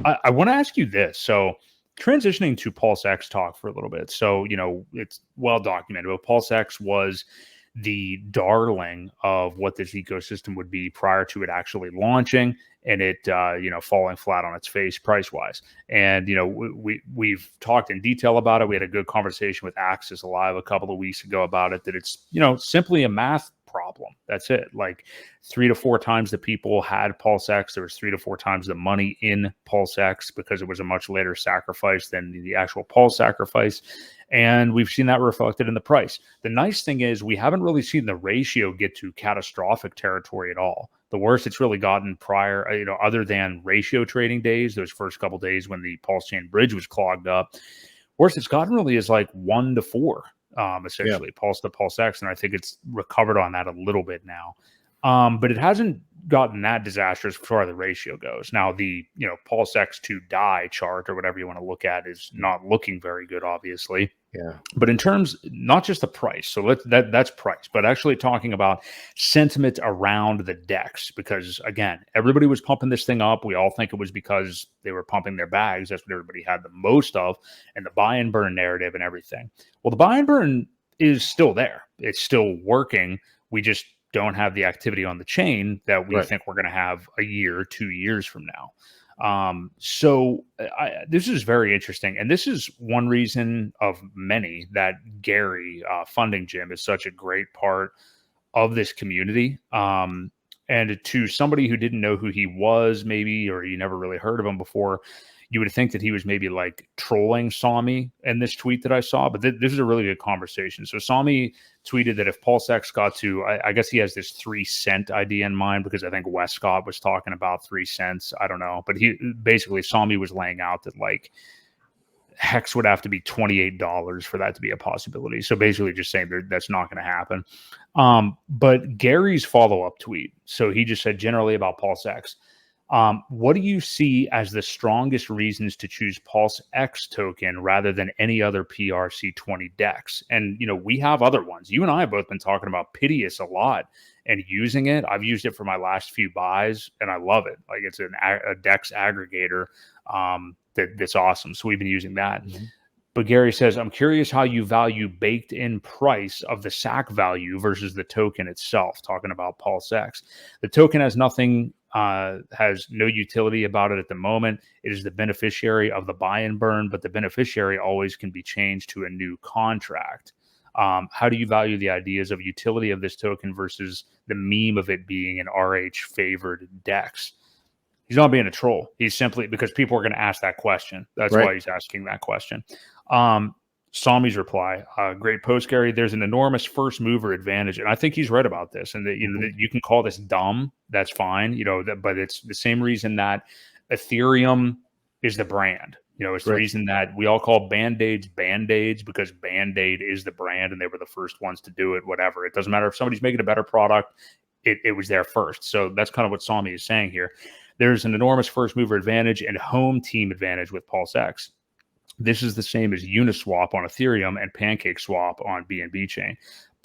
I want to ask you this. So transitioning to PulseX talk for a little bit. So, it's well documented, but PulseX was the darling of what this ecosystem would be prior to it actually launching and it, falling flat on its face price wise. And, we've talked in detail about it. We had a good conversation with Axis Live a couple of weeks ago about it, that it's, simply a math problem. That's it. Like 3 to 4 times the people had PulseX. There was 3 to 4 times the money in PulseX because it was a much later sacrifice than the actual Pulse sacrifice. And we've seen that reflected in the price. The nice thing is we haven't really seen the ratio get to catastrophic territory at all. The worst it's really gotten prior, other than ratio trading days, those first couple days when the PulseChain bridge was clogged up, worst it's gotten really is like 1 to 4. Essentially Pulse to PulseX, and I think it's recovered on that a little bit now. But it hasn't gotten that disastrous as far as the ratio goes. Now the PulseX to die chart or whatever you want to look at is not looking very good, obviously. Yeah. But in terms, not just the price, so that's price, but actually talking about sentiment around the DEX, because again, everybody was pumping this thing up. We all think it was because they were pumping their bags. That's what everybody had the most of, and the buy and burn narrative and everything. Well, the buy and burn is still there. It's still working. We just don't have the activity on the chain that we think we're going to have a year, 2 years from now. So this is very interesting. And this is one reason of many that Gary, Funding Jim, is such a great part of this community. And to somebody who didn't know who he was, maybe, or you never really heard of him before, you would think that he was maybe like trolling Sami in this tweet that I saw, but this is a really good conversation. So Sami tweeted that if PulseX got to, I guess he has this 3 cent idea in mind, because I think Westcott was talking about 3 cents. I don't know, but Sami was laying out that like HEX would have to be $28 for that to be a possibility. So basically just saying that's not going to happen. But Gary's follow-up tweet, so he just said generally about PulseX, what do you see as the strongest reasons to choose PulseX token rather than any other PRC20 DEX? And, we have other ones. You and I have both been talking about Piteous a lot and using it. I've used it for my last few buys and I love it. Like it's a DEX aggregator that's awesome. So we've been using that. Mm-hmm. But Gary says, I'm curious how you value baked in price of the SAC value versus the token itself, talking about PulseX. The token has nothing, has no utility about it at the moment. It is the beneficiary of the buy and burn, but the beneficiary always can be changed to a new contract. How do you value the ideas of utility of this token versus the meme of it being an RH favored DEX? He's not being a troll. He's simply, because people are going to ask that question. That's why he's asking that question. Sami's reply, great post, Gary. There's an enormous first mover advantage. And I think he's right about this. And that, that you can call this dumb. That's fine. But it's the same reason that Ethereum is the brand. It's the reason that we all call Band-Aids Band-Aids, because Band-Aid is the brand and they were the first ones to do it, whatever. It doesn't matter if somebody's making a better product. It was there first. So that's kind of what Sami is saying here. There's an enormous first mover advantage and home team advantage with PulseX. This is the same as Uniswap on Ethereum and PancakeSwap on BNB chain.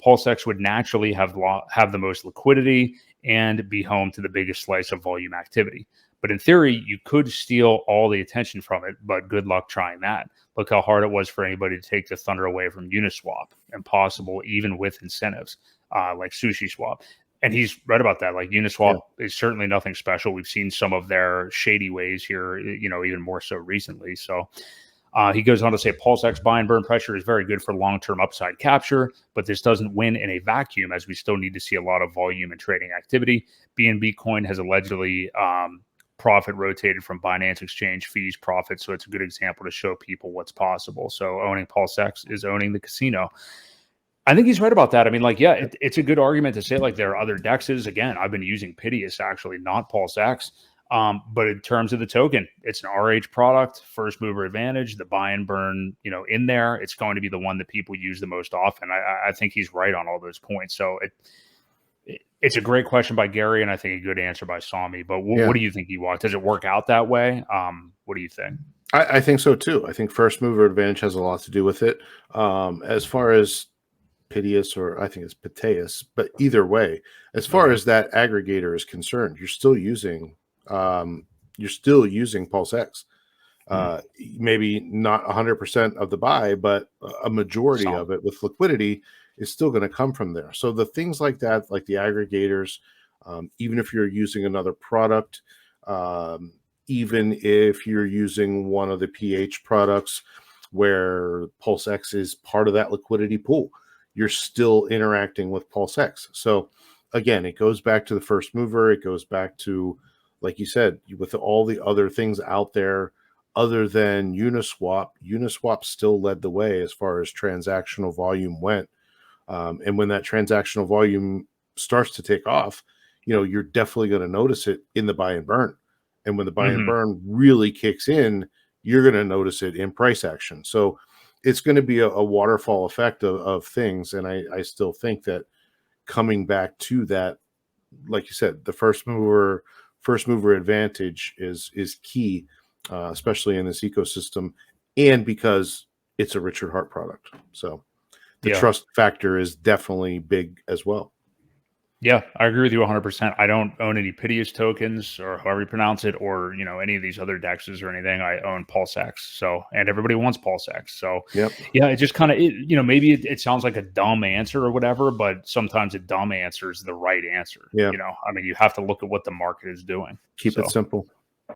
PulseX would naturally have the most liquidity and be home to the biggest slice of volume activity. But in theory, you could steal all the attention from it, but good luck trying that. Look how hard it was for anybody to take the thunder away from Uniswap. Impossible, even with incentives like SushiSwap. And he's right about that. Like Uniswap is certainly nothing special. We've seen some of their shady ways here, even more so recently. So he goes on to say, PulseX buy and burn pressure is very good for long-term upside capture, but this doesn't win in a vacuum, as we still need to see a lot of volume and trading activity. BNB coin has allegedly profit rotated from Binance exchange fees profit. So it's a good example to show people what's possible. So owning PulseX is owning the casino. I think he's right about that. I mean, it's a good argument to say, there are other DEXs. Again, I've been using Piteous, actually, not PulseX. But in terms of the token, it's an RH product, first mover advantage, the buy and burn, in there. It's going to be the one that people use the most often. I think he's right on all those points. So it's a great question by Gary, and I think a good answer by Sami. But what do you think, Ewok? Does it work out that way? What do you think? I think so, too. I think first mover advantage has a lot to do with it. As far as Piteous, or I think it's Piteous, but either way, as far as that aggregator is concerned, you're still using you're still using PulseX. Mm. Maybe not 100% of the buy, but a majority of it with liquidity is still going to come from there. So the things like that, like the aggregators, even if you're using another product, even if you're using one of the PH products where PulseX is part of that liquidity pool, you're still interacting with PulseX. So again, it goes back to the first mover. It goes back to, like you said, with all the other things out there other than Uniswap. Uniswap still led the way as far as transactional volume went. And when that transactional volume starts to take off, you're definitely going to notice it in the buy and burn. And when the buy and burn really kicks in, you're going to notice it in price action. So it's going to be a waterfall effect of things. And I still think that coming back to that, like you said, the first mover advantage is key, especially in this ecosystem, and because it's a Richard Hart product. So the trust factor is definitely big as well. Yeah, I agree with you 100%. I don't own any Piteous tokens or however you pronounce it, or, any of these other DEXs or anything. I own PulseX. So, and everybody wants PulseX. So, yeah, it just kind of, maybe it sounds like a dumb answer or whatever, but sometimes a dumb answer is the right answer. Yeah. I mean, you have to look at what the market is doing. Keep it simple.